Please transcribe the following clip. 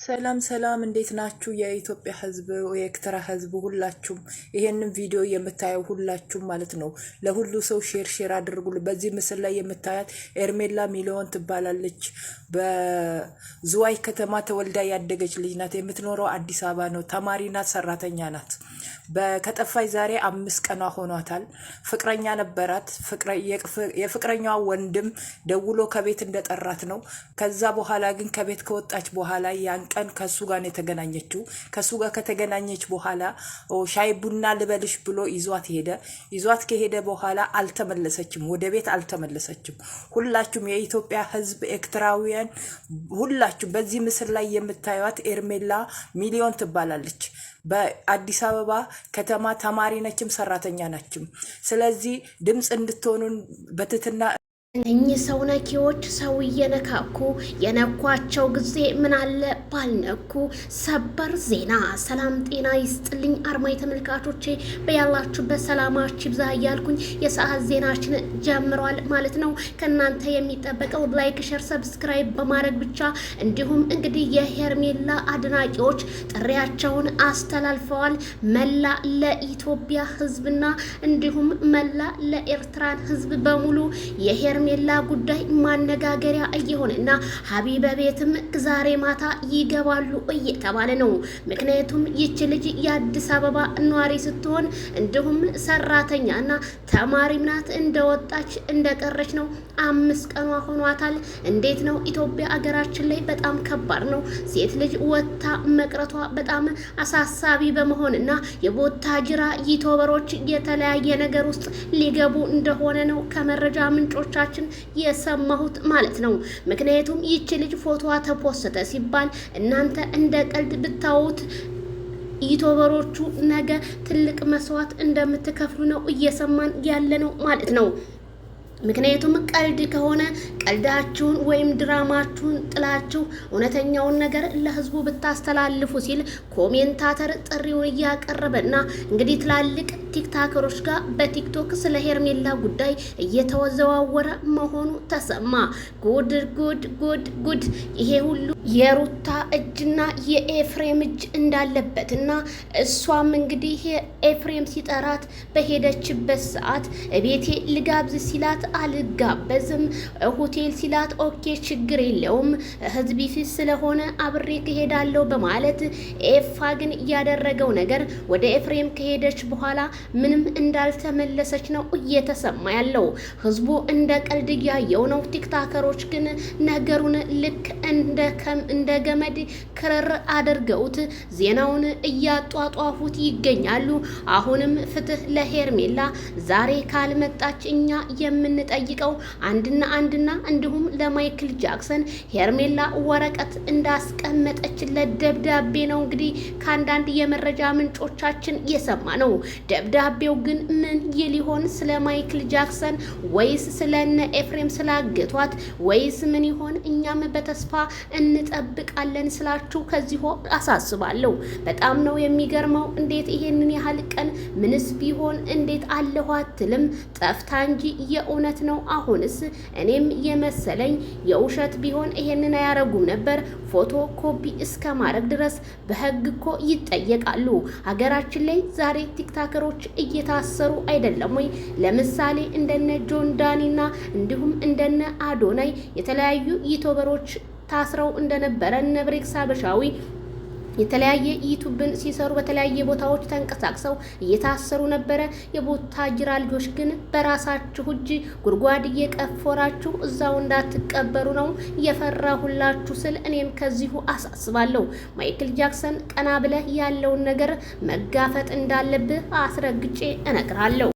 ሰላም ሰላም እንዴት ናችሁ? የኢትዮጵያ ሕዝብ የኤርትራ ሕዝብ ሁላችሁም ይሄንን ቪዲዮ የምታየው ሁላችሁም ማለት ነው ለሁሉ ሰው ሼር አድርጉ። በዚህ ምስል ላይ የምታያት ኤርሜላ ሚሊዮን ትባላለች። በዝዋይ ከተማ ተወልዳ ያደገች ልጅ ናት። የምትኖረው አዲስ አበባ ነው። ተማሪ ናት፣ ሰራተኛ ናት። ከጠፋች ዛሬ 5 ቀኗ ሆኗታል። ፍቅረኛ ነበራት። የፍቅረኛዋ ወንድም ደውሎ ከቤት እንደጠራት ነው። ከዛ በኋላ ግን ከቤት ከወጣች በኋላ ያን ቀን ከሱ ጋር ነው የተገናኘችው። ከሱ ጋር ከተገናኘች በኋላ ሻይ ቡና ልበልሽ ብሎ ይዟት ሄደ። ይዟት ከሄደ በኋላ አልተመለሰችም፣ ወደ ቤት አልተመለሰችም። ሁላችሁም የኢትዮጵያ ሕዝብ ኤርትራውያን ሁላችሁ በዚህ ምስል ላይ የምታዩት ኤርሜላ ሚሊዮን ትባላለች። በአዲስ አበባ ከተማ ተማሪ ነችም ሰራተኛ ናችም። ስለዚህ ድምጽ እንድትሆኑን በትትና እኚህ ሰው ነኪዎች ሰው እየነካኩ የነኳቸው ጊዜ ምን አለ ባልነኩ። ሰበር ዜና። ሰላም ጤና ይስጥልኝ አርማይ ተመልካቾቼ፣ በያላችሁበት ሰላማችሁ ይብዛ እያልኩኝ የሰዓት ዜናችን ጀምሯል ማለት ነው። ከእናንተ የሚጠበቀው ላይክ፣ ሸር፣ ሰብስክራይብ በማድረግ ብቻ እንዲሁም እንግዲህ የሄርሜላ አድናቂዎች ጥሪያቸውን አስተላልፈዋል። መላ ለኢትዮጵያ ህዝብና እንዲሁም መላ ለኤርትራን ህዝብ በሙሉ የሄርሜላ ጉዳይ ማነጋገሪያ እየሆነና ሀቢበ ቤትም ዛሬ ማታ ይገባሉ እየተባለ ነው። ምክንያቱም ይች ልጅ የአዲስ አበባ ነዋሪ ስትሆን እንዲሁም ሰራተኛና ተማሪም ናት። እንደወጣች እንደቀረች ነው። 5 ቀኗ ሆኗታል። እንዴት ነው ኢትዮጵያ አገራችን ላይ በጣም ከባድ ነው። ሴት ልጅ ወታ መቅረቷ በጣም አሳሳቢ በመሆንና የቦታጅራ ዩቲዩበሮች የተለያየ ነገር ውስጥ ሊገቡ እንደሆነ ነው ከመረጃ ምንጮቻችን የሰማሁት ማለት ነው። ምክንያቱም ይቺ ልጅ ፎቶዋ ተፖሰተ ሲባል እናንተ እንደ ቀልድ ብታዩት ዩቲዩበሮቹ ነገ ትልቅ መስዋዕት እንደምትከፍሉ ነው እየሰማን ያለ ነው ማለት ነው። ምክንያቱም ቀልድ ከሆነ ቀልዳችሁን ወይም ድራማችሁን ጥላችሁ እውነተኛውን ነገር ለህዝቡ ብታስተላልፉ ሲል ኮሜንታተር ጥሪውን እያቀረበና እንግዲህ ትላልቅ ቲክታከሮች ጋር በቲክቶክ ስለ ሄርሜላ ጉዳይ እየተወዘዋወረ መሆኑ ተሰማ። ጉድ ጉድ ጉድ ጉድ! ይሄ ሁሉ የሩታ እጅና የኤፍሬም እጅ እንዳለበትና እሷም እንግዲህ ኤፍሬም ሲጠራት በሄደችበት ሰዓት ቤቴ ልጋብዝ ሲላት አልጋበዝም፣ ሆቴል ሲላት ኦኬ ችግር የለውም ህዝብ ፊት ስለሆነ አብሬ ከሄዳለሁ በማለት ኤፋ ግን ያደረገው ነገር ወደ ኤፍሬም ከሄደች በኋላ ምንም እንዳልተመለሰች ነው እየተሰማ ያለው። ህዝቡ እንደ ቀልድ ያየው ነው። ቲክታከሮች ግን ነገሩን ልክ እንደ ገመድ ክርር አድርገውት ዜናውን እያጧጧፉት ይገኛሉ። አሁንም ፍትህ ለሄርሜላ፣ ዛሬ ካልመጣች እኛ የምንጠይቀው አንድና እንዲሁም ለማይክል ጃክሰን ሄርሜላ ወረቀት እንዳስቀመጠችለት ደብዳቤ ነው እንግዲህ ከአንዳንድ የመረጃ ምንጮቻችን የሰማ ነው። ደብዳቤው ግን ምን ይሊሆን? ስለ ማይክል ጃክሰን ወይስ ስለነ ኤፍሬም ስላገቷት ወይስ ምን ይሆን? እኛም በተስፋ እንጠብቃለን ስላችሁ ከዚሁ አሳስባለሁ። በጣም ነው የሚገርመው። እንዴት ይሄንን ያህል ቀን ምንስ ቢሆን እንዴት አለሁ አትልም? ጠፍታ እንጂ የእውነት ነው። አሁንስ እኔም የመሰለኝ የውሸት ቢሆን ይሄንን አያረጉም ነበር። ፎቶ ኮፒ እስከ ማድረግ ድረስ በህግ እኮ ይጠየቃሉ። ሀገራችን ላይ ዛሬ ቲክታከሮች እየታሰሩ አይደለም ወይ? ለምሳሌ እንደነ ጆን ዳኒና እንዲሁም እንደነ አዶናይ የተለያዩ ዩቲዩበሮች ታስረው እንደነበረ እነ ብሬክስ ሀበሻዊ የተለያየ ዩቲዩብን ሲሰሩ በተለያየ ቦታዎች ተንቀሳቅሰው እየታሰሩ ነበረ። የቦታጅራ ልጆች ግን በራሳችሁ እጅ ጉድጓድ እየቀፈራችሁ እዛው እንዳትቀበሩ ነው የፈራሁላችሁ ስል እኔም ከዚሁ አሳስባለሁ። ማይክል ጃክሰን ቀና ብለህ ያለውን ነገር መጋፈጥ እንዳለብህ አስረግጬ እነግራለሁ።